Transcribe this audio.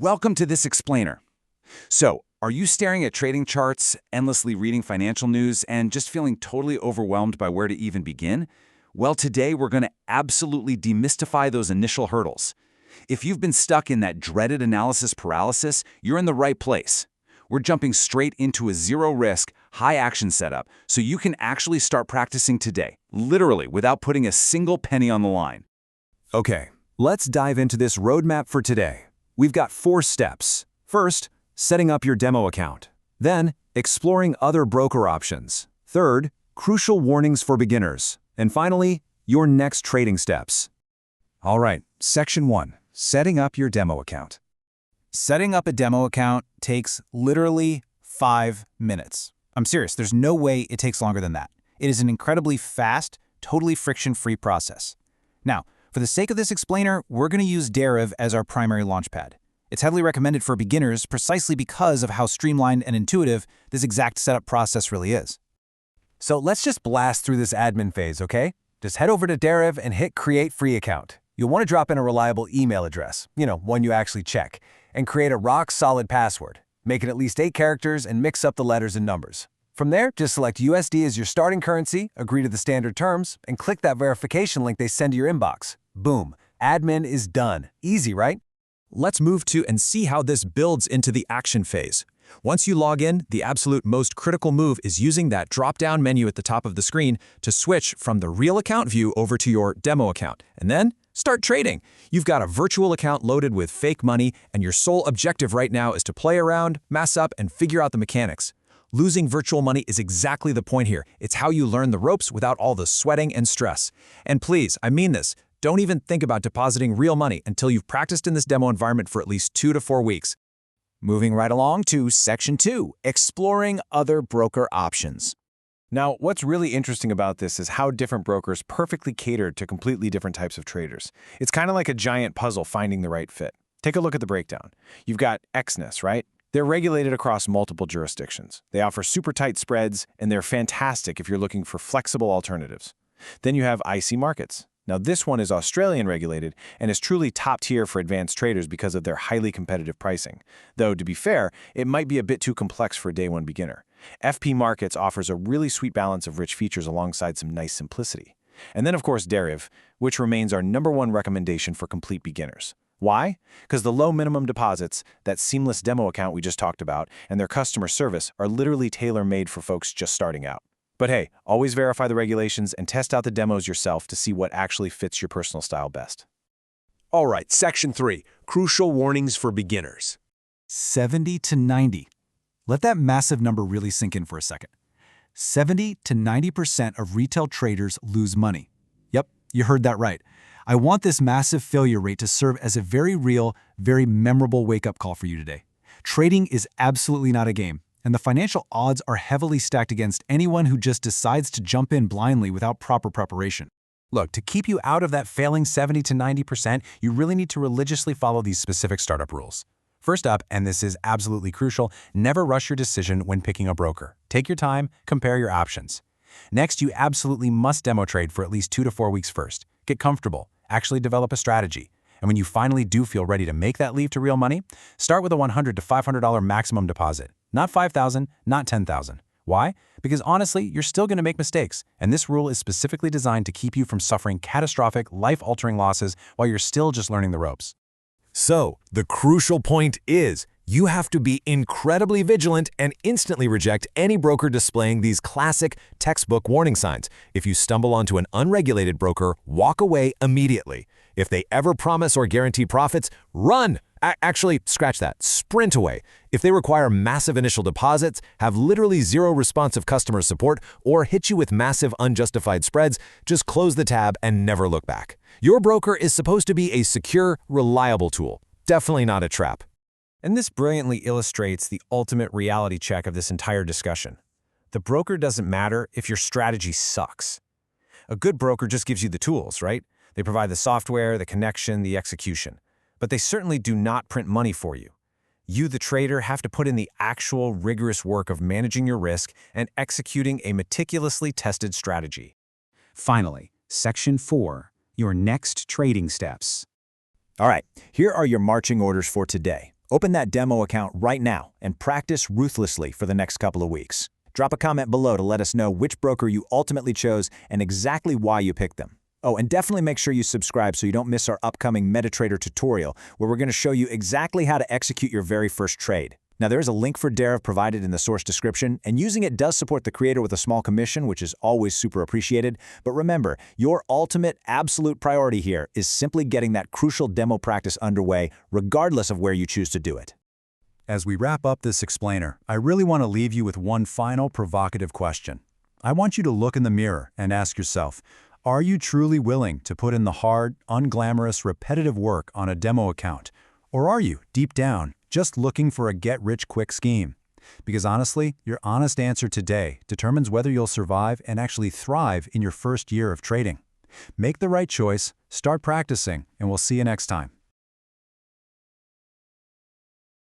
welcome to this explainer. So, are you staring at trading charts, endlessly reading financial news, and just feeling totally overwhelmed by where to even begin? Well, today we're going to absolutely demystify those initial hurdles. If you've been stuck in that dreaded analysis paralysis, you're in the right place. We're jumping straight into a zero-risk, high-action setup so you can actually start practicing today, literally without putting a single penny on the line. Okay, let's dive into this roadmap for today. We've got 4 steps. First, setting up your demo account. Then, exploring other broker options. Third, crucial warnings for beginners. And finally, your next trading steps. All right, Section 1, setting up your demo account. Setting up a demo account takes literally 5 minutes. I'm serious, there's no way it takes longer than that. It is an incredibly fast, totally friction-free process. Now, for the sake of this explainer, we're going to use Deriv as our primary launchpad. It's heavily recommended for beginners precisely because of how streamlined and intuitive this exact setup process really is. So let's just blast through this admin phase, okay? Just head over to Deriv and hit Create Free Account. You'll want to drop in a reliable email address, one you actually check, and create a rock-solid password. Make it at least 8 characters and mix up the letters and numbers. From there, just select USD as your starting currency, agree to the standard terms, and click that verification link they send to your inbox. Boom. Admin is done. Easy, right? Let's move to and see how this builds into the action phase. Once you log in, the absolute most critical move is using that drop-down menu at the top of the screen to switch from the real account view over to your demo account, and then start trading. You've got a virtual account loaded with fake money, and your sole objective right now is to play around, mess up, and figure out the mechanics. Losing virtual money is exactly the point here. It's how you learn the ropes without all the sweating and stress. And please, I mean this, don't even think about depositing real money until you've practiced in this demo environment for at least 2 to 4 weeks. Moving right along to Section 2, exploring other broker options. Now, what's really interesting about this is how different brokers perfectly cater to completely different types of traders. It's kind of like a giant puzzle finding the right fit. Take a look at the breakdown. You've got Exness, right? They're regulated across multiple jurisdictions. They offer super tight spreads, and they're fantastic if you're looking for flexible alternatives. Then you have IC Markets. Now, this one is Australian regulated and is truly top tier for advanced traders because of their highly competitive pricing. Though, to be fair, it might be a bit too complex for a day one beginner. FP Markets offers a really sweet balance of rich features alongside some nice simplicity. And then, of course, Deriv, which remains our #1 recommendation for complete beginners. Why? Because the low minimum deposits, that seamless demo account we just talked about, and their customer service are literally tailor-made for folks just starting out. But hey, always verify the regulations and test out the demos yourself to see what actually fits your personal style best. All right, Section 3, crucial warnings for beginners. 70 to 90. Let that massive number really sink in for a second. 70 to 90% of retail traders lose money. Yep, you heard that right. I want this massive failure rate to serve as a very real, very memorable wake-up call for you today. Trading is absolutely not a game, and the financial odds are heavily stacked against anyone who just decides to jump in blindly without proper preparation. Look, to keep you out of that failing 70 to 90%, you really need to religiously follow these specific startup rules. First up, and this is absolutely crucial, never rush your decision when picking a broker. Take your time, compare your options. Next, you absolutely must demo trade for at least 2 to 4 weeks first. Get comfortable, actually develop a strategy. And when you finally do feel ready to make that leap to real money, start with a $100 to $500 maximum deposit. Not $5,000, not $10,000. Why? Because honestly, you're still going to make mistakes, and this rule is specifically designed to keep you from suffering catastrophic, life-altering losses while you're still just learning the ropes. So, the crucial point is, you have to be incredibly vigilant and instantly reject any broker displaying these classic textbook warning signs. If you stumble onto an unregulated broker, walk away immediately. If they ever promise or guarantee profits, run! Actually, scratch that. Sprint away. If they require massive initial deposits, have literally zero responsive customer support, or hit you with massive unjustified spreads, just close the tab and never look back. Your broker is supposed to be a secure, reliable tool. Definitely not a trap. And this brilliantly illustrates the ultimate reality check of this entire discussion. The broker doesn't matter if your strategy sucks. A good broker just gives you the tools, right? They provide the software, the connection, the execution. But they certainly do not print money for you. You, the trader, have to put in the actual rigorous work of managing your risk and executing a meticulously tested strategy. Finally, Section 4, your next trading steps. All right, here are your marching orders for today. Open that demo account right now and practice ruthlessly for the next couple of weeks. Drop a comment below to let us know which broker you ultimately chose and exactly why you picked them. Oh, and definitely make sure you subscribe so you don't miss our upcoming MetaTrader tutorial, where we're going to show you exactly how to execute your very first trade. Now, there is a link for Deriv provided in the source description, and using it does support the creator with a small commission, which is always super appreciated. But remember, your ultimate, absolute priority here is simply getting that crucial demo practice underway, regardless of where you choose to do it. As we wrap up this explainer, I really want to leave you with one final provocative question. I want you to look in the mirror and ask yourself, are you truly willing to put in the hard, unglamorous, repetitive work on a demo account? Or are you, deep down, just looking for a get-rich-quick scheme? Because honestly, your honest answer today determines whether you'll survive and actually thrive in your first year of trading. Make the right choice, start practicing, and we'll see you next time.